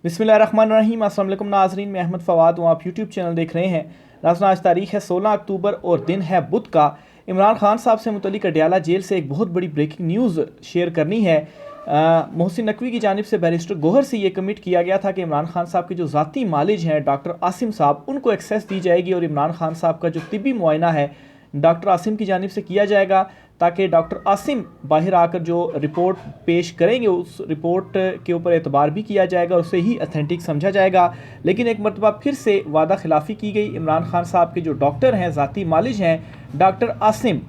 बिस्मिल्लाहिर्रहमानिर्रहीम। अस्सलाम वालेकुम नाज़रीन, मैं अहमद फ़वाद हूँ। आप यूट्यूब चैनल देख रहे हैं। नाज़रीन, आज तारीख़ है 16 अक्टूबर और दिन है बुध का। इमरान खान साहब से मुतल्लिक़ अडयाला जेल से एक बहुत बड़ी ब्रेकिंग न्यूज़ शेयर करनी है। मोहसिन नकवी की जानिब से बैरिस्टर गोहर से ये कमिट किया गया था कि इमरान खान साहब के जो ज़ाती मालिज हैं डॉक्टर आसिम साहब, उनको एक्सेस दी जाएगी और इमरान खान साहब का जो तिब्बी मुआयना है डॉक्टर आसिम की जानिब से किया जाएगा, ताकि डॉक्टर आसिम बाहर आकर जो रिपोर्ट पेश करेंगे उस रिपोर्ट के ऊपर एतबार भी किया जाएगा और उसे ही अथेंटिक समझा जाएगा। लेकिन एक मरतबा फिर से वादा खिलाफ़ी की गई। इमरान खान साहब के जो डॉक्टर हैं, ज़ाती मालिज हैं डॉक्टर आसिम,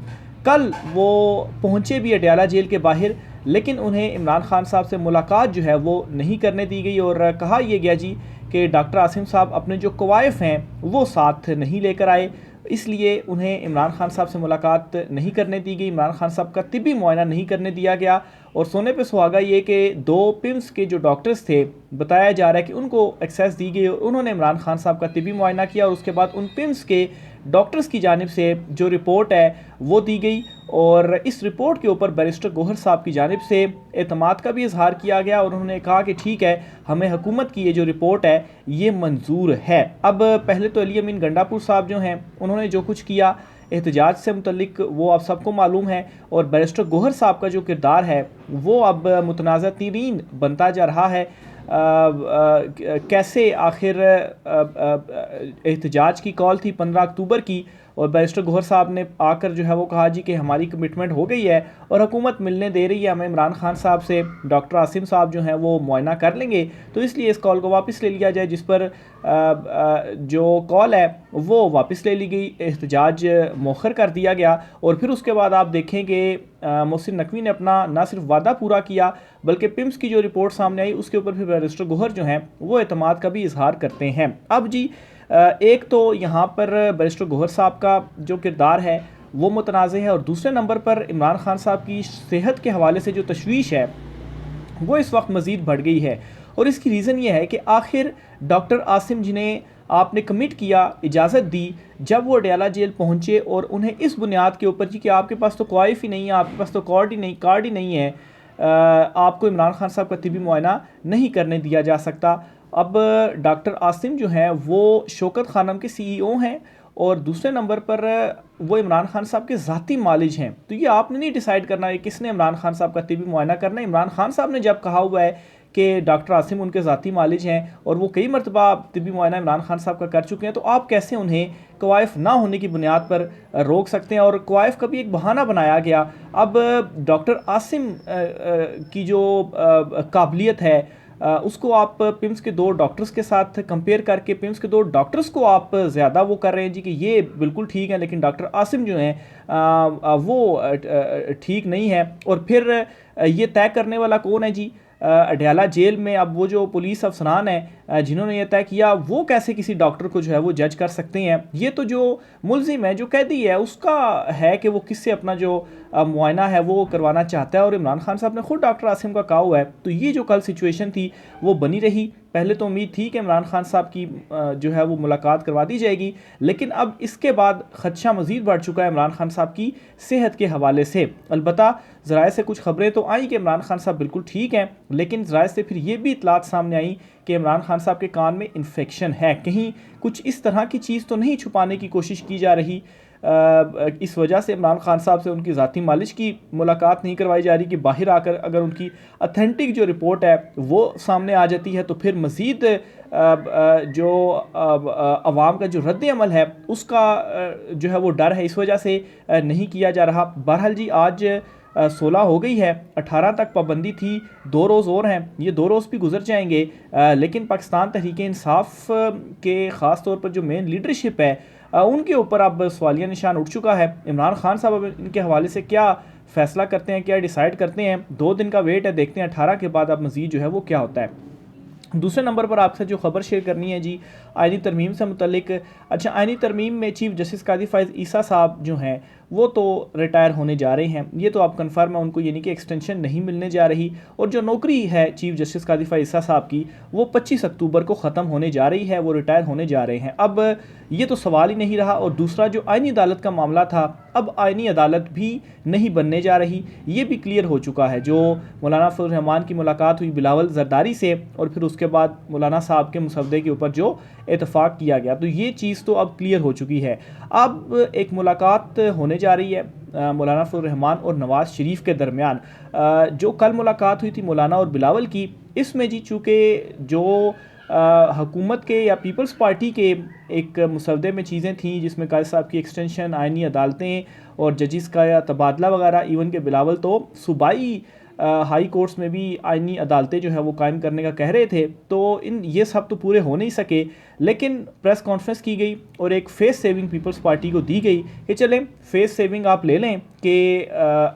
कल वो पहुँचे भी अडयाला जेल के बाहर, लेकिन उन्हें इमरान खान साहब से मुलाकात जो है वो नहीं करने दी गई और कहा यह गया जी कि डॉक्टर आसिम साहब अपने जो कवायफ हैं वो साथ नहीं लेकर आए, इसलिए उन्हें इमरान खान साहब से मुलाकात नहीं करने दी गई। इमरान खान साहब का तिब्बी मुआयना नहीं करने दिया गया। और सोने पे सुहागा ये कि 2 पिम्स के जो डॉक्टर्स थे, बताया जा रहा है कि उनको एक्सेस दी गई और उन्होंने इमरान खान साहब का तिब्बी मुआयना किया और उसके बाद उन पिम्स के डॉक्टर्स की जानिब से जो रिपोर्ट है वो दी गई और इस रिपोर्ट के ऊपर बैरिस्टर गोहर साहब की जानिब से एतमाद का भी इजहार किया गया और उन्होंने कहा कि ठीक है, हमें हुकूमत की ये जो रिपोर्ट है ये मंजूर है। अब पहले तो अली अमीन गंडापुर साहब जो हैं उन्होंने जो कुछ किया एहतजाज से मुतल्लिक वो आप सबको मालूम है और बैरिस्टर गोहर साहब का जो किरदार है वो अब मुतनाज़ा तरीन बनता जा रहा है। कैसे आखिर एहतजाज की कॉल थी 15 अक्टूबर की और बैरिस्टर गोहर साहब ने आकर जो है वो कहा जी कि हमारी कमिटमेंट हो गई है और हुकूमत मिलने दे रही है हमें इमरान खान साहब से, डॉक्टर आसिम साहब जो हैं वो मुआयना कर लेंगे, तो इसलिए इस कॉल को वापस ले लिया जाए, जिस पर जो कॉल है वो वापस ले ली गई, एहतजाज मौखर कर दिया गया। और फिर उसके बाद आप देखें कि मोहसिन नकवी ने अपना ना सिर्फ वादा पूरा किया बल्कि पिम्स की जो रिपोर्ट सामने आई उसके ऊपर फिर बैरिस्टर गोहर जो हैं वो एतमाद का भी इजहार करते हैं। अब जी एक तो यहाँ पर बैरिस्टर गोहर साहब का जो किरदार है वो मुतनाज़ है और दूसरे नंबर पर इमरान खान साहब की सेहत के हवाले से जो तशवीश है वो इस वक्त मज़ीद बढ़ गई है। और इसकी रीज़न ये है कि आखिर डॉक्टर आसिम जिन्हें आपने कमिट किया, इजाज़त दी, जब वो अडयाला जेल पहुँचे और उन्हें इस बुनियाद के ऊपर जी कि आपके पास तो क्वाइफ ही नहीं है, आपके पास तो कार्ड ही नहीं है, आपको इमरान खान साहब का तिब्बी मुआयना नहीं करने दिया जा सकता। अब डॉक्टर आसिम जो हैं वो शौकत खानम के CEO हैं और दूसरे नंबर पर वो इमरान खान साहब के ज़ाती मालिज हैं। तो ये आपने नहीं डिसाइड करना है किसने इमरान खान साहब का तिब्बी मुआयना करना है। इमरान खान साहब ने जब कहा हुआ है कि डॉक्टर आसिम उनके ज़ाती मालिज हैं और वो कई मरतबा तिब्बी मुआयना इमरान खान साहब का कर चुके हैं, तो आप कैसे उन्हें कवायफ ना होने की बुनियाद पर रोक सकते हैं। और कवायफ का भी एक बहाना बनाया गया। अब डॉक्टर आसिम की जो काबिलियत है उसको आप पिम्स के 2 डॉक्टर्स के साथ कंपेयर करके पिम्स के 2 डॉक्टर्स को आप ज़्यादा वो कर रहे हैं जी कि ये बिल्कुल ठीक है, लेकिन डॉक्टर आसिम जो हैं वो ठीक नहीं है। और फिर ये तय करने वाला कौन है जी? अडयाला जेल में अब वो जो पुलिस अफसरान है जिन्होंने ये तय किया, वो कैसे किसी डॉक्टर को जो है वो जज कर सकते हैं? ये तो जो मुलजिम है, जो कैदी है, उसका है कि वो किससे अपना जो मुआयना है वो करवाना चाहता है। और इमरान खान साहब ने खुद डॉक्टर आसिम का कहा हुआ है। तो ये जो कल सिचुएशन थी वो बनी रही। पहले तो उम्मीद थी कि इमरान खान साहब की जो है वो मुलाकात करवा दी जाएगी, लेकिन अब इसके बाद खदशा मज़ीद बढ़ चुका है इमरान खान साहब की सेहत के हवाले से। अलबत्ता ज़राए से कुछ खबरें तो आई कि इमरान खान साहब बिल्कुल ठीक हैं, लेकिन ज़राए से फिर ये भी इतलात सामने आई कि इमरान खान साहब के कान में इन्फेक्शन है। कहीं कुछ इस तरह की चीज़ तो नहीं छुपाने की कोशिश की जा रही, इस वजह से इमरान खान साहब से उनकी ज़ाती मालिश की मुलाकात नहीं करवाई जा रही कि बाहर आकर अगर उनकी अथेंटिक जो रिपोर्ट है वो सामने आ जाती है तो फिर मज़ीद जो अवाम का जो रद्द अमल है उसका जो है वो डर है, इस वजह से नहीं किया जा रहा। बहरहाल जी, आज 16 हो गई है, 18 तक पाबंदी थी, 2 रोज़ और हैं, ये 2 रोज़ भी गुजर जाएंगे। लेकिन पाकिस्तान तहरीक इंसाफ के ख़ास तौर पर जो मेन लीडरशिप है उनके ऊपर अब सवालिया निशान उठ चुका है। इमरान खान साहब अब इनके हवाले से क्या फ़ैसला करते हैं, क्या डिसाइड करते हैं, 2 दिन का वेट है, देखते हैं 18 के बाद अब मज़ीद जो है वो क्या होता है। दूसरे नंबर पर आपसे जो खबर शेयर करनी है जी, आइनी तरमीम से मुतल्लिक। अच्छा, आइनी तरमीम में चीफ जस्टिस कादी फ़ाइज़ ईसा साहब जो हैं वो तो रिटायर होने जा रहे हैं, ये तो आप कन्फर्म है, उनको यानी कि एक्सटेंशन नहीं मिलने जा रही। और जो नौकरी है चीफ जस्टिस काजी फ़ाइज़ ईसा साहब की, वो 25 अक्टूबर को ख़त्म होने जा रही है, वो रिटायर होने जा रहे हैं। अब ये तो सवाल ही नहीं रहा। और दूसरा जो आइनी अदालत का मामला था, अब आइनी अदालत भी नहीं बनने जा रही, ये भी क्लियर हो चुका है। जो मौलाना फजल रहमान की मुलाकात हुई बिलावल जरदारी से और फिर उसके बाद मौलाना साहब के मुसवदे के ऊपर जो इतफाक़ किया गया, तो ये चीज़ तो अब क्लियर हो चुकी है। अब एक मुलाकात होने जा रही है मौलाना फजल रहमान और नवाज़ शरीफ के दरमियान। जो कल मुलाकात हुई थी मौलाना और बिलावल की, इसमें जी चूँकि जो हुकूमत के या पीपल्स पार्टी के एक मुसवदे में चीज़ें थीं जिसमें काजी साहब की एक्सटेंशन, आइनी अदालतें और जजिस का या तबादला वगैरह, इवन के बिलावल तो सूबाई हाई कोर्ट्स में भी आइनी अदालतें जो है वो कायम करने का कह रहे थे, तो ये सब तो पूरे हो नहीं सके। लेकिन प्रेस कॉन्फ्रेंस की गई और एक फेस सेविंग पीपल्स पार्टी को दी गई कि चलें फेस सेविंग आप ले लें कि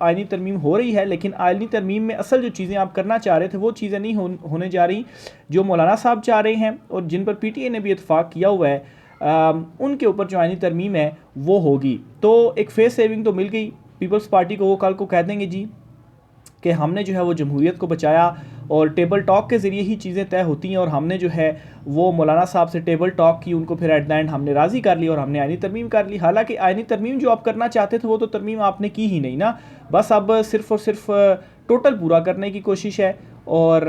आइनी तरमीम हो रही है, लेकिन आइनी तरमीम में असल जो चीज़ें आप करना चाह रहे थे वो चीज़ें नहीं होने जा रही जो मौलाना साहब चाह रहे हैं और जिन पर PTI ने भी इतफाक़ किया हुआ है। उनके ऊपर जो आइनी तरमीम है वो होगी। तो एक फेस सेविंग तो मिल गई पीपल्स पार्टी को। वो कल को कह देंगे जी कि हमने जो है वो जमहूरियत को बचाया और टेबल टॉक के ज़रिए ही चीज़ें तय होती हैं, और हमने जो है वो मौलाना साहब से टेबल टॉक की, उनको फिर एट द एंड हमने राज़ी कर लिया और हमने आइनी तरमीम कर ली। हालांकि आइनी तरमीम जो आप करना चाहते थे वो तो तरमीम आपने की ही नहीं ना, बस अब सिर्फ़ और सिर्फ टोटल पूरा करने की कोशिश है। और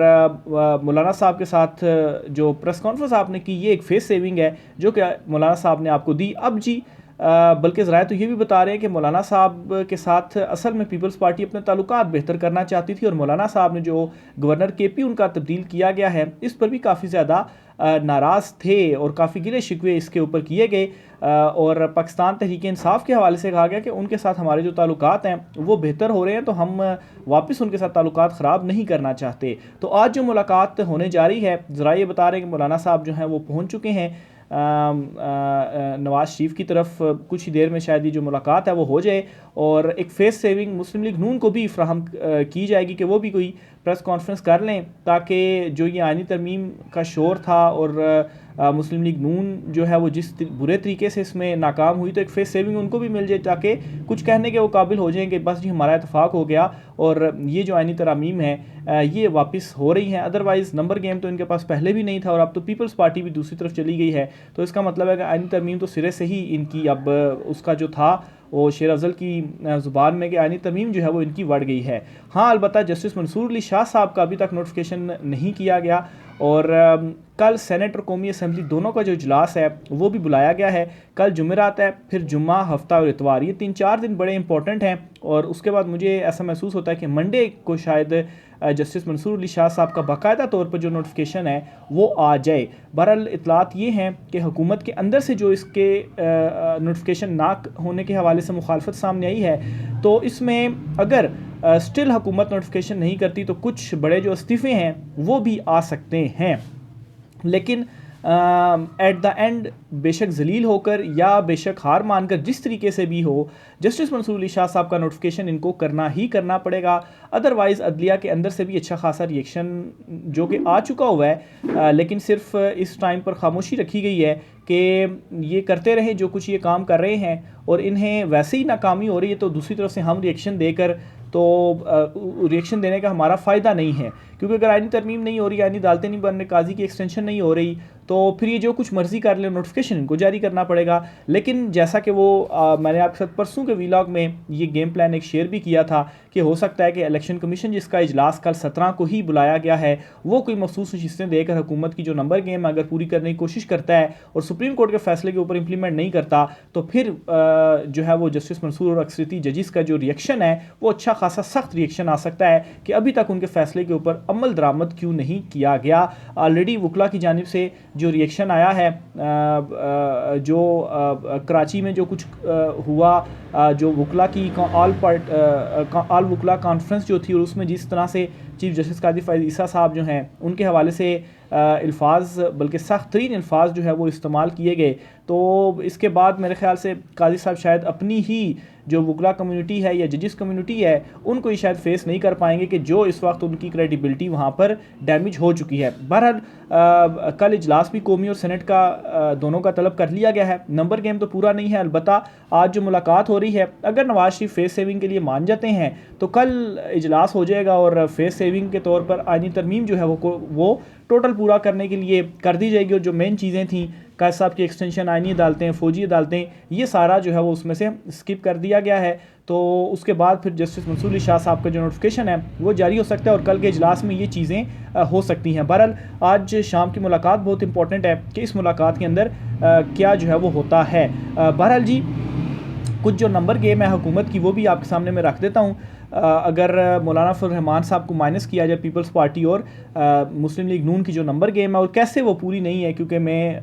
मौलाना साहब के साथ जो प्रेस कॉन्फ्रेंस आपने की, ये एक फेस सेविंग है जो कि मौलाना साहब ने आपको दी। अब जी बल्कि ज़राए तो ये भी बता रहे हैं कि मौलाना साहब के साथ असल में पीपल्स पार्टी अपने ताल्लुकात बेहतर करना चाहती थी और मौलाना साहब ने जो गवर्नर KP उनका तब्दील किया गया है, इस पर भी काफ़ी ज़्यादा नाराज़ थे और काफ़ी गिले शिकवे इसके ऊपर किए गए। और पाकिस्तान तहरीक इंसाफ के हवाले से कहा गया कि उनके साथ हमारे जो ताल्लुकात हैं वो बेहतर हो रहे हैं, तो हम वापस उनके साथ ताल्लुकात ख़राब नहीं करना चाहते। तो आज जो मुलाकात होने जा रही है, ज़राए ये बता रहे हैं कि मौलाना साहब जो हैं वो पहुँच चुके हैं नवाज़ शरीफ की तरफ। कुछ ही देर में शायद ये जो मुलाकात है वो हो जाए और एक फेस सेविंग मुस्लिम लीग नून को भी फ्राहम की जाएगी कि वो भी कोई प्रेस कॉन्फ्रेंस कर लें, ताकि जो ये आइनी तरमीम का शोर था और मुस्लिम लीग नून जो है वो जिस बुरे तरीके से इसमें नाकाम हुई, तो एक फेस सेविंग उनको भी मिल जाए ताकि कुछ कहने के वो काबिल हो जाएंगे, बस जी हमारा इतफाक़ हो गया और ये जो आइनी तरमीम है ये वापस हो रही हैं। अदरवाइज़ नंबर गेम तो इनके पास पहले भी नहीं था और अब तो पीपल्स पार्टी भी दूसरी तरफ चली गई है, तो इसका मतलब है कि आइनी तरमीम तो सिरे से ही इनकी अब उसका जो था वो शेर अफजल की ज़ुबान में कि आइनी तरमीम जो है वो इनकी बढ़ गई है। हाँ, अलबत्ता जस्टिस मंसूर अली शाह साहब का अभी तक नोटिफिकेशन नहीं किया गया और कल सेनेट और कौमी असम्बली दोनों का जो इजलास है वो भी बुलाया गया है। कल जुमेरात है, फिर जुम्मा, हफ्ता और इतवार, ये 3-4 दिन बड़े इंपॉर्टेंट हैं और उसके बाद मुझे ऐसा महसूस होता है कि मंडे को शायद जस्टिस मंसूर अली शाह साहब का बाकायदा तौर पर जो नोटिफिकेशन है वो आ जाए। बहरहाल इतलात ये हैं कि हुकूमत के अंदर से जो इसके नोटिफिकेशन ना होने के हवाले से मुखालफत सामने आई है, तो इसमें अगर स्टिल हुकूमत नोटिफिकेशन नहीं करती तो कुछ बड़े जो इस्तीफ़े हैं वो भी आ सकते हैं। लेकिन एट द एंड बेशक जलील होकर या बेशक हार मानकर जिस तरीके से भी हो, जस्टिस मंसूर अली शाह साहब का नोटिफिकेशन इनको करना ही करना पड़ेगा। अदरवाइज़ अदलिया के अंदर से भी अच्छा खासा रिएक्शन जो कि आ चुका हुआ है, लेकिन सिर्फ इस टाइम पर खामोशी रखी गई है कि ये करते रहे जो कुछ ये काम कर रहे हैं और इन्हें वैसे ही नाकामी हो रही है, तो दूसरी तरफ से हम रिएक्शन देकर तो रिएक्शन देने का हमारा फ़ायदा नहीं है, क्योंकि अगर आइनी तरमीम नहीं हो रही, आइनी अदालतें नहीं बन रही, काजी की एक्सटेंशन नहीं हो रही, तो फिर ये जो कुछ मर्जी कर ले नोटिफिकेशन इनको जारी करना पड़ेगा। लेकिन जैसा कि वो मैंने आपके साथ परसों के व्लॉग में ये गेम प्लान एक शेयर भी किया था कि हो सकता है कि इलेक्शन कमीशन जिसका इजलास कल 17 को ही बुलाया गया है, वो कोई मखसूस नशिस्तें देकर हुकूमत की जो नंबर गेम अगर पूरी करने की कोशिश करता है और सुप्रीम कोर्ट के फैसले के ऊपर इंप्लीमेंट नहीं करता, तो फिर जो है वो जस्टिस मंसूर और अक्सरियती जजिस का जो रिएक्शन है वो अच्छा खासा सख्त रिएक्शन आ सकता है कि अभी तक उनके फैसले के ऊपर अमल दरामद क्यों नहीं किया गया। ऑलरेडी वकला की जानिब से जो रिएक्शन आया है, जो कराची में जो कुछ हुआ, जो वकला की ऑल वकला कॉन्फ्रेंस जो थी और उसमें जिस तरह से चीफ जस्टिस काजी फ़ाइज़ ईसा साहब जो हैं उनके हवाले से अल्फाज, बल्कि सख्त तरीन अल्फाज जो है वो इस्तेमाल किए गए, तो इसके बाद मेरे ख्याल से काजी साहब शायद अपनी ही जो वकला कम्युनिटी है या जजिस कम्युनिटी है उनको ये शायद फेस नहीं कर पाएंगे कि जो इस वक्त उनकी क्रेडिबिलिटी वहाँ पर डैमेज हो चुकी है। बहरहाल कल इजलास भी कौमी और सेनेट का दोनों का तलब कर लिया गया है। नंबर गेम तो पूरा नहीं है, अलबत्ता आज जो मुलाकात हो रही है, अगर नवाज शरीफ फेस सेविंग के लिए मान जाते हैं तो कल इजलास हो जाएगा और फेस सेविंग के तौर पर आईनी तरमीम जो है वो टोटल पूरा करने के लिए कर दी जाएगी। और जो मेन चीज़ें थी कायद साहब की एक्सटेंशन, आईनी अदालतें, फ़ौजी अदालतें, ये सारा जो है वो उसमें से स्किप कर दिया गया है। तो उसके बाद फिर जस्टिस मंसूर अली शाह साहब का जो नोटिफिकेशन है वो जारी हो सकता है और कल के इजलास में ये चीज़ें हो सकती हैं। बहरहाल आज शाम की मुलाकात बहुत इंपॉर्टेंट है कि इस मुलाकात के अंदर क्या जो है वो होता है। बहरहाल जी, कुछ जो नंबर गेम है हुकूमत की वो भी आपके सामने मैं रख देता हूँ। अगर मौलाना फजल रहमान साहब को माइनस किया जाए पीपल्स पार्टी और मुस्लिम लीग नून की जो नंबर गेम है और कैसे वो पूरी नहीं है, क्योंकि मैं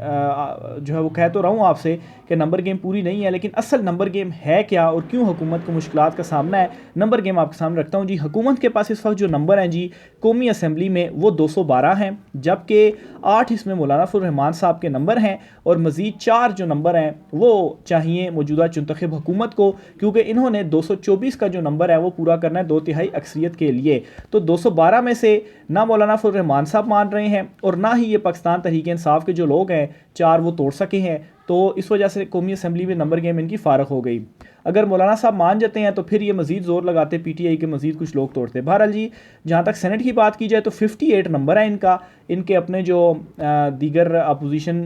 जो है वो कह तो रहा हूँ आपसे कि नंबर गेम पूरी नहीं है, लेकिन असल नंबर गेम है क्या और क्यों हुकूमत को मुश्किलात का सामना है, नंबर गेम आपके सामने रखता हूँ जी। हुकूमत के पास इस वक्त जो नंबर हैं जी कौमी असम्बली में वो 212 हैं, जबकि 8 इसमें मौलाना फजल रहमान साहब के नंबर हैं और मज़ीद 4 जो नंबर हैं वो चाहिए मौजूदा चुनतखब हुकूमत को, क्योंकि इन्होंने 224 का जो नंबर है वो पूरा करना है 2/3 अक्सरियत के लिए। तो 212 में से ना मौलाना फजल रहमान साहब मान रहे हैं और ना ही ये पाकिस्तान तहरीक इंसाफ के जो लोग हैं 4 वो तोड़ सके हैं। तो इस वजह से कौमी असम्बली में नंबर गेम इनकी फारग हो गई। अगर मौलाना साहब मान जाते हैं तो फिर ये मज़ीद ज़ोर लगाते, पीटीआई के मज़ीद कुछ लोग तोड़ते। बहरहाल जी, जहाँ तक सेनेट की बात की जाए तो 58 नंबर है इनका। इनके अपने जो दीगर अपोजिशन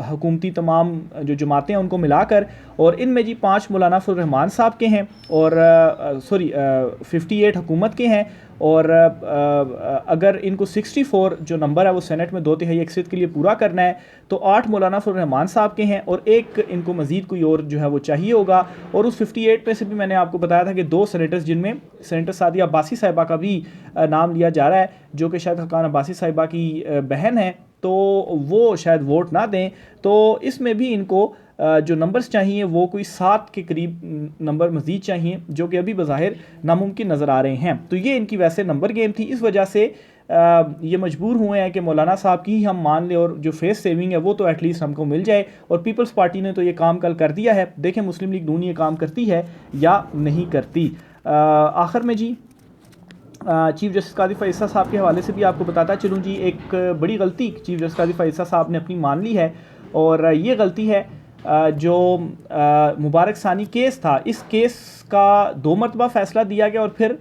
हुकूमती तमाम जो जमातें हैं उनको मिलाकर, और इनमें जी 5 मौलाना फजल रहमान साहब के हैं और 58 हुकूमत के हैं। और अगर इनको 64 जो नंबर है वो सेनेट में 2/3 अक्सरियत के लिए पूरा करना है तो 8 मौलाना फजल रहमान साहब के हैं और एक इनको मज़ीद कोई और जो है वो चाहिए होगा। और उस 58 में से भी मैंने आपको बताया था कि 2 सेनेटर्स, जिनमें सेनेटर सादिया अब्बासी साहिबा का भी नाम लिया जा रहा है, जो कि शायद हकान अब्बासी साहिबा की बहन है, तो वो शायद वोट ना दें। तो इसमें भी इनको जो नंबर्स चाहिए वो कोई 7 के करीब नंबर मज़ीद चाहिए, जो कि अभी बज़ाहिर नामुमकिन नज़र आ रहे हैं। तो ये इनकी वैसे नंबर गेम थी, इस वजह से ये मजबूर हुए हैं कि मौलाना साहब की ही हम मान लें और जो फेस सेविंग है वो तो एटलीस्ट हमको मिल जाए। और पीपल्स पार्टी ने तो ये काम कल कर दिया है, देखें मुस्लिम लीग नून ये काम करती है या नहीं करती। आखिर में जी चीफ जस्टिस काजी फैसला साहब के हवाले से भी आपको बताता चलूँ जी, एक बड़ी गलती चीफ जस्टिस काजी फैसला साहब ने अपनी मान ली है और ये गलती है जो मुबारक सानी केस था, इस केस का 2 मरतबा फ़ैसला दिया गया और फिर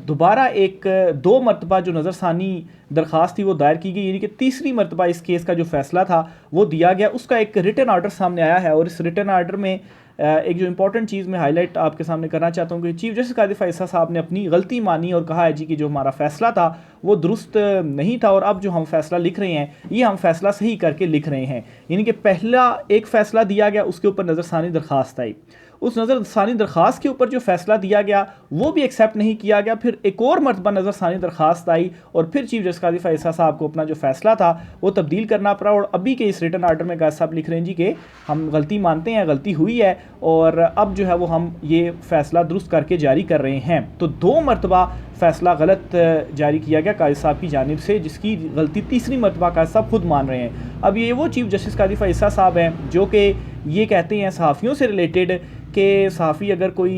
दोबारा एक 2 मरतबा जो नज़रसानी दरख्वास्त थी वो दायर की गई, यानी कि तीसरी मरतबा इस केस का जो फ़ैसला था वो दिया गया। उसका एक रिटन आर्डर सामने आया है और इस रिटन आर्डर में एक जो इंपॉर्टेंट चीज़ मैं हाईलाइट आपके सामने करना चाहता हूँ कि चीफ जस्टिस काजी फैसला साहब ने अपनी गलती मानी और कहा है जी कि जो हमारा फ़ैसला था वो दुरुस्त नहीं था और अब जो हम फ़ैसला लिख रहे हैं ये हम फ़ैसला सही करके लिख रहे हैं। यानी कि पहला एक फ़ैसला दिया गया, उसके ऊपर नज़रसानी दरख्वास्त आई, उस नज़रसानी दरख्वास्त के ऊपर जो फ़ैसला दिया गया वो भी एक्सेप्ट नहीं किया गया, फिर एक और मरतबा नज़रसानी दरख्वास्त आई और फिर चीफ जस्टिस काजी फैसला साहब को अपना जो फ़ैसला था वो तब्दील करना पड़ा। और अभी के इस रिटन आर्डर में काजी साहब लिख रहे हैं जी कि हम गलती मानते हैं, गलती हुई है और अब जो है वो हम ये फ़ैसला दुरुस्त करके जारी कर रहे हैं। तो 2 मरतबा फ़ैसला गलत जारी किया गया काजी साहब की जानिब से, जिसकी गलती तीसरी मरतबा काजी साहब खुद मान रहे हैं। अब ये वो चीफ जस्टिस काजी फैसला साहब हैं जो कि ये कहते हैं सहाफ़ियों से रिलेटेड कि सहाफ़ी अगर कोई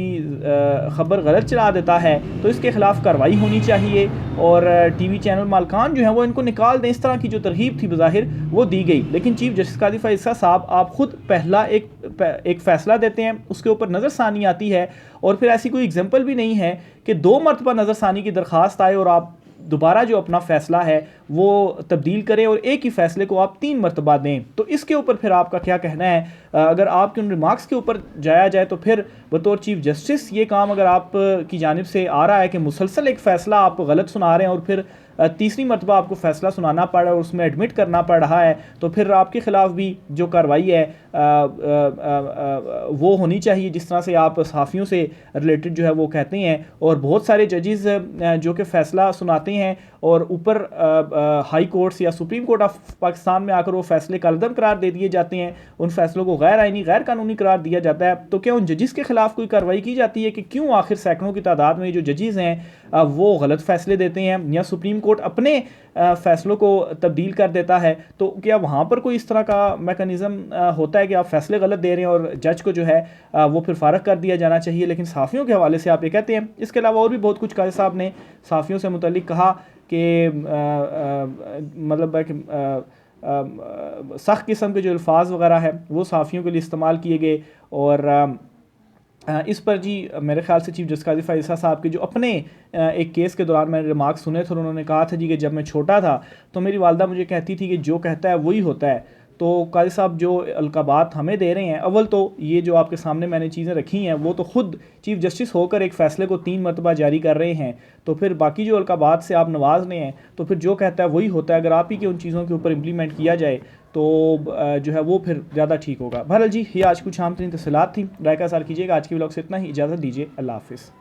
ख़बर गलत चला देता है तो इसके ख़िलाफ़ कार्रवाई होनी चाहिए और टीवी चैनल मालकान जो हैं वो इनको निकाल दें। इस तरह की जो तरगीब थी बज़ाहिर वो दी गई, लेकिन चीफ जस्टिस काजी फैसला साहब आप ख़ुद पहला एक फ़ैसला देते हैं, उसके ऊपर नज़रसानी आती है और फिर ऐसी कोई एग्जाम्पल भी नहीं है कि 2 मरतबा नज़रसानी की दरख्वास्त आए और आप दोबारा जो अपना फ़ैसला है वो तब्दील करें और एक ही फ़ैसले को आप 3 मरतबा दें। तो इसके ऊपर फिर आपका क्या कहना है? अगर आपके उन रिमार्क्स के ऊपर जाया जाए तो फिर बतौर चीफ जस्टिस ये काम अगर आप की जानिब से आ रहा है कि मुसलसल एक फ़ैसला आप गलत सुना रहे हैं और फिर तीसरी मरतबा आपको फ़ैसला सुनाना पड़ रहा है और उसमें एडमिट करना पड़ रहा है, तो फिर आपके ख़िलाफ़ भी जो कार्रवाई है वो होनी चाहिए जिस तरह से आप सहाफ़ियों से रिलेटेड जो है वो कहते हैं। और बहुत सारे जजेस जो कि फ़ैसला सुनाते हैं और ऊपर हाई कोर्ट्स या सुप्रीम कोर्ट ऑफ पाकिस्तान में आकर वो फैसले कलदम करार दे दिए जाते हैं, उन फैसलों को गैर आइनी गैर कानूनी करार दिया जाता है, तो क्या उन जजिस के खिलाफ कोई कार्रवाई की जाती है कि क्यों आखिर सैकड़ों की तादाद में जो जजिस हैं वो गलत फैसले देते हैं या सुप्रीम कोर्ट अपने फैसलों को तब्दील कर देता है? तो क्या वहाँ पर कोई इस तरह का मैकेनिज़्म होता है कि आप फैसले गलत दे रहे हैं और जज को जो है वो फिर फारग कर दिया जाना चाहिए? लेकिन सहाफ़ियों के हवाले से आप ये कहते हैं। इसके अलावा और भी बहुत कुछ काजी साहब ने सहाफ़ियों से मुतल्लिक कहा कि मतलब है कि सख्त किस्म के जो अल्फाज वगैरह हैं वो सहाफ़ियों के लिए इस्तेमाल किए गए। और इस पर जी मेरे ख्याल से चीफ जस्टिस काजी फ़ैज़ल साहब के जो अपने एक केस के दौरान मैंने रिमार्क सुने थे और उन्होंने कहा था जी कि जब मैं छोटा था तो मेरी वालदा मुझे कहती थी कि जो कहता है वही होता है। तो काजी साहब जो अलकाबात हमें दे रहे हैं, अव्वल तो ये जो आपके सामने मैंने चीज़ें रखी हैं वो तो ख़ुद चीफ जस्टिस होकर एक फ़ैसले को 3 मरतबा जारी कर रहे हैं, तो फिर बाकी जो अलकाबात से आप नवाज रहे हैं तो फिर जो कहता है वही होता है। अगर आप ही की उन चीज़ों के ऊपर इम्प्लीमेंट किया जाए तो जो है वो फिर ज़्यादा ठीक होगा। बहरहाल जी, ये आज कुछ आम तरीन तफसीलात थी। राय का इज़हार कीजिएगा। आज की व्लॉग से इतना ही, इजाज़त दीजिए। अल्लाह हाफ़िज़।